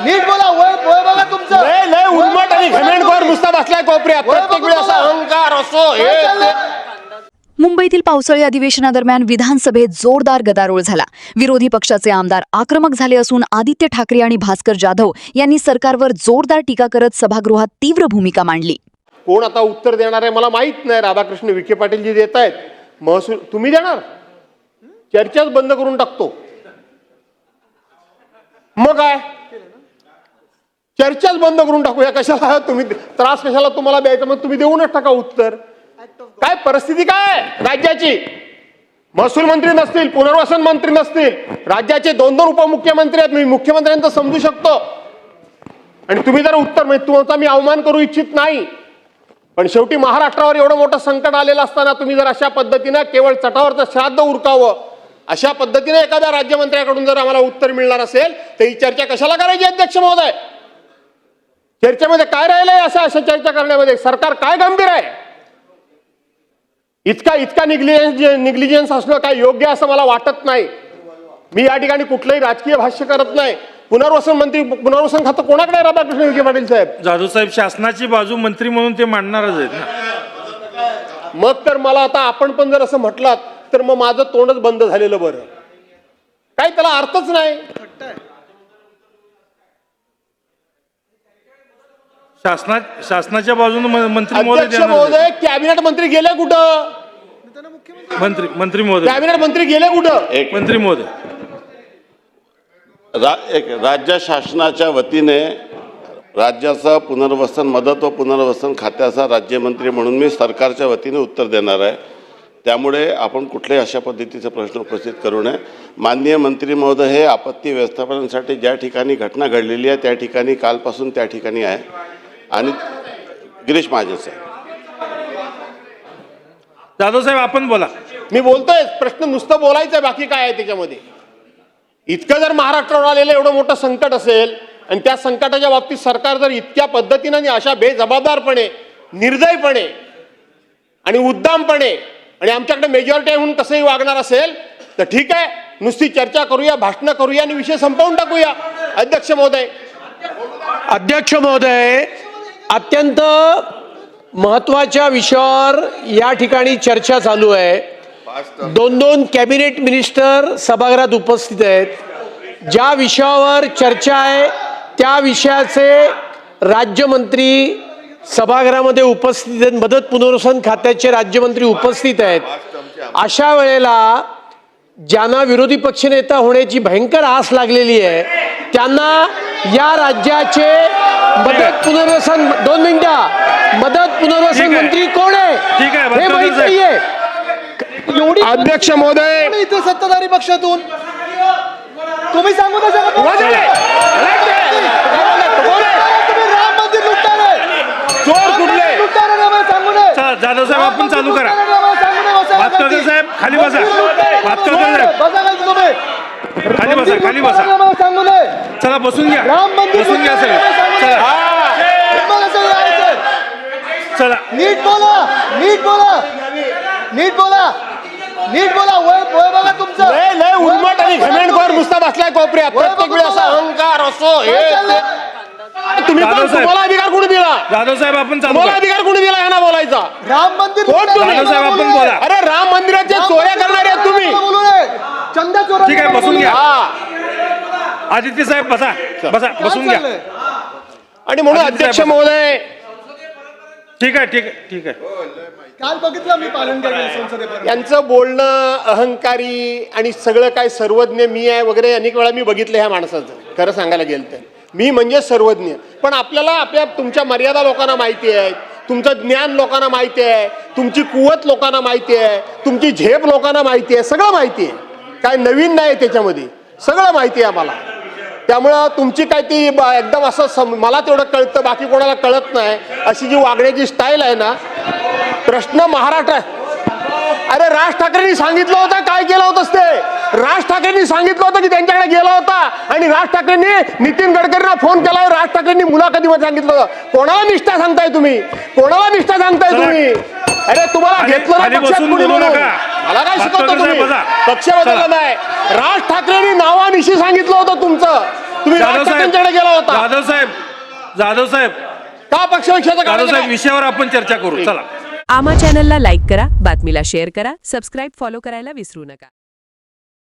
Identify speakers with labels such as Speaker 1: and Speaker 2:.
Speaker 1: नीट बोला. वय वय बघा तुमचं.
Speaker 2: लय लय उन्मट आणि घमेंडखोर नुसता बसलाय कोपऱ्यात. प्रत्येक वेळी असा अहंकार असो हे ते.
Speaker 3: मुंबईतील पावसाळी अधिवेशनादरम्यान विधानसभेत जोरदार गदारोळ झाला. विरोधी पक्षाचे आमदार आक्रमक झाले असून आदित्य ठाकरे आणि भास्कर जाधव यांनी सरकारवर जोरदार टीका करत सभागृहात तीव्र भूमिका मांडली.
Speaker 2: कोण आता उत्तर देणार आहे मला माहित नाही. राधाकृष्ण विखे पाटील जी देत आहेत महसूल तुम्ही देणार. चर्चाच बंद करून टाकतो. मग काय चर्चाच बंद करून टाकूया. कशाला तुम्ही त्रास कशाला तुम्हाला द्यायचा. मग तुम्ही देऊनच टाका उत्तर. काय परिस्थिती काय राज्याची. महसूल मंत्री नसतील, पुनर्वसन मंत्री नसतील, राज्याचे 2-2 उपमुख्यमंत्री आहेत. मी मुख्यमंत्र्यांचं समजू शकतो. आणि तुम्ही जर उत्तर म्हणजे तुमचा मी अवमान करू इच्छित नाही, पण शेवटी महाराष्ट्रावर एवढं मोठं संकट आलेलं असताना तुम्ही जर अशा पद्धतीनं केवळ चटावरचं श्राद्ध उरकावं अशा पद्धतीने एखाद्या राज्यमंत्र्याकडून जर आम्हाला उत्तर मिळणार असेल तर ही चर्चा कशाला करायची अध्यक्ष महोदय. चर्चेमध्ये काय राहिलंय अशा चर्चा करण्यामध्ये. सरकार काय गंभीर आहे. इतका निग्लिजन्स असणं काय योग्य असं मला वाटत नाही. मी या ठिकाणी कुठलंही राजकीय भाष्य करत नाही. पुनर्वसन मंत्री पुनर्वसन खातं कोणाकडे आहे राधाकृष्ण विखे पाटील साहेब.
Speaker 4: जाधव साहेब शासनाची बाजू मंत्री म्हणून ते मांडणारच आहेत ना.
Speaker 2: मग तर मला आता आपण पण जर असं म्हटलात तर मग माझं तोंडच बंद झालेलं बरं. काय त्याला अर्थच नाही.
Speaker 4: शासनाच्या बाजूने मंत्री
Speaker 2: अध्यक्ष
Speaker 4: महोदय
Speaker 2: महोदय कॅबिनेट मंत्री गेले कुठं.
Speaker 4: मंत्री महोदय
Speaker 2: कॅबिनेट मंत्री गेले कुठं.
Speaker 4: मंत्री महोदय
Speaker 5: राज्य शासनाच्या वतीने राज्याचा पुनर्वसन मदत व पुनर्वसन खात्याचा राज्यमंत्री म्हणून मी सरकारच्या वतीने उत्तर देणार आहे. त्यामुळे आपण कुठल्याही अशा पद्धतीचे प्रश्न उपस्थित करू नये. माननीय मंत्री महोदय हे आपत्ती व्यवस्थापनासाठी ज्या ठिकाणी घटना घडलेली आहे त्या ठिकाणी कालपासून त्या ठिकाणी आहे. आणि गिरीश महाजन साहेब.
Speaker 4: जाधव साहेब आपण बोला.
Speaker 2: मी बोलतोय. प्रश्न नुसतं बोलायचंय बाकी काय आहे त्याच्यामध्ये. इतकं जर महाराष्ट्रावर आलेलं एवढं मोठं संकट असेल आणि त्या संकटाच्या बाबतीत सरकार जर इतक्या पद्धतीने आणि अशा बेजबाबदारपणे निर्दयपणे आणि उद्दामपणे आणि आमच्याकडे मेजॉरिटी आहे म्हणून कसंही वागणार असेल तर ठीक आहे. नुसती चर्चा करूया, भाषणं करूया आणि विषय संपवून टाकूया. अध्यक्ष महोदय.
Speaker 1: अध्यक्ष महोदय, अत्यंत महत्वाच्या विषयावर या ठिकाणी चर्चा चालू आहे. 2 कॅबिनेट मिनिस्टर सभागृहात उपस्थित आहेत. ज्या विषयावर चर्चा आहे त्या विषयाचे राज्यमंत्री सभागृहामध्ये उपस्थित आहेत. मदत पुनर्वसन खात्याचे राज्यमंत्री उपस्थित आहेत. अशा वेळेला ज्यांना विरोधी पक्षनेता होण्याची भयंकर आस लागलेली आहे त्यांना या राज्याचे मदत पुनर्वसन 2 मिनिटं मदत पुनर्वसन मंत्री कोण आहे हे माहित नाहीये. एवढी
Speaker 2: अध्यक्ष महोदय.
Speaker 1: इथे सत्ताधारी पक्षातून तुम्ही सांगू नाही शकत. तुम्ही राम मंदिर लुटताय.
Speaker 2: चोर कुठले.
Speaker 1: सांगू नये.
Speaker 4: जाधव साहेब आपण चालू करा. भास्करकर साहेब खाली बसा. भास्करकर साहेब खाली बसा. खाली बसा.
Speaker 1: सांगू नये.
Speaker 4: चला बसून घ्या.
Speaker 1: राम मंदिर
Speaker 4: बसून घ्या सगळे. चला
Speaker 1: नीट बोला. नीट बोला. नीट बोला. नीट बोला. वय वय बघा तुमचं.
Speaker 2: लय लय उन्मट आणि घमेंडखोर नुसता बसलाय कोपऱ्यात. प्रत्येक वेळी असा अहंकार असो हे ते. तुम्ही पण तुम्हाला अधिकार कोणी दिला.
Speaker 4: जाधव साहेब आपण चालू
Speaker 2: तुम्हाला
Speaker 4: करा.
Speaker 2: अधिकार कोणी दिला यांना बोलायचा.
Speaker 1: राम मंदिर
Speaker 2: कोण तुम्ही.
Speaker 4: जाधव साहेब आपण बोला.
Speaker 2: अरे राम मंदिराचे चोऱ्या करणारे आहेत तुम्ही.
Speaker 1: चंदा चोरा.
Speaker 4: ठीक आहे बसून घ्या.
Speaker 2: हा.
Speaker 4: आदित्य साहेब बसा. बसा बसून घ्या.
Speaker 2: आणि म्हणून अध्यक्ष महोदय.
Speaker 4: ठीक आहे ठीक आहे ठीक आहे.
Speaker 1: काल बघितलं मी पालन केलं संसदेपर्यंत.
Speaker 2: यांचं बोलणं अहंकारी आणि सगळं काय सर्वज्ञ मी आहे वगैरे अनेक वेळा मी बघितलं ह्या माणसाचं. खरं सांगायला गेलं तर मी म्हणजे सर्वज्ञ. पण आपल्याला तुमच्या मर्यादा लोकांना माहिती आहे. तुमचं ज्ञान लोकांना माहिती आहे. तुमची कुवत लोकांना माहिती आहे. तुमची झेप लोकांना माहिती आहे. सगळं माहिती आहे. काय नवीन नाही त्याच्यामध्ये. सगळं माहिती आहे आम्हाला. त्यामुळं तुमची काय ती एकदम असं मला तेवढं कळतं बाकी कोणाला कळत नाही अशी जी वागण्याची स्टाईल आहे ना. प्रश्न महाराष्ट्र. अरे राज ठाकरेंनी सांगितलं होतं काय केलं होतंस ते. राज ठाकरेंनी सांगितलं होतं की त्यांच्याकडे गेला होता आणि राज ठाकरेंनी नितीन गडकरींना फोन केलाय. राज ठाकरेंनी मुलाखतीमध्ये सांगितलं होतं. कोणाला निष्ठा सांगताय तुम्ही. कोणाला निष्ठा सांगताय तुम्ही. अरे तुम्हाला घेतलं ना पक्षात कुणी म्हणून. मला काय शिकवतो तुम्ही. पक्ष बदलला नाही. राज ठाकरेंनी नावानिशी सांगितलं होतं तुमचं. तुम्ही राज ठाकरेंच्याकडे गेला होता.
Speaker 4: जाधव साहेब
Speaker 2: का पक्षपक्षाचं
Speaker 4: जाधव
Speaker 2: काढायचं
Speaker 4: साहेब
Speaker 2: काय?
Speaker 4: विषयावर आपण चर्चा करू. चला.
Speaker 6: आमा चॅनलला लाईक करा, बातमीला शेअर करा, सबस्क्राईब फॉलो करायला विसरू नका.